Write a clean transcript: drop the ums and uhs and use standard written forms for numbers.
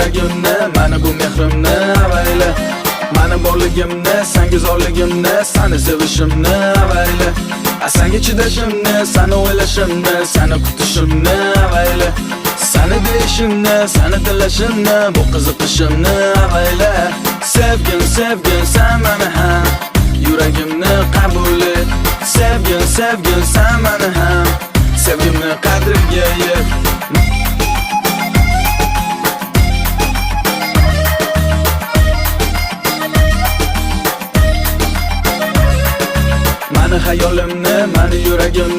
yuragimni, mana bu mehrimni avayla. Mani borligimni, sen go'zalligimni, seni sevishimni avayla. Senga chidashimni, seni o'ylashimni, seni kutishimni avayla. Seni deyishimni, seni tilashimni, bu qiziqishimni avayla. Sevgin, sevgin sen meni ham, yuragimni qabul et. Sevgin, sevgin sen meni ham, sevgimni qadriga yet. Mani hayolimni, mani yuragimni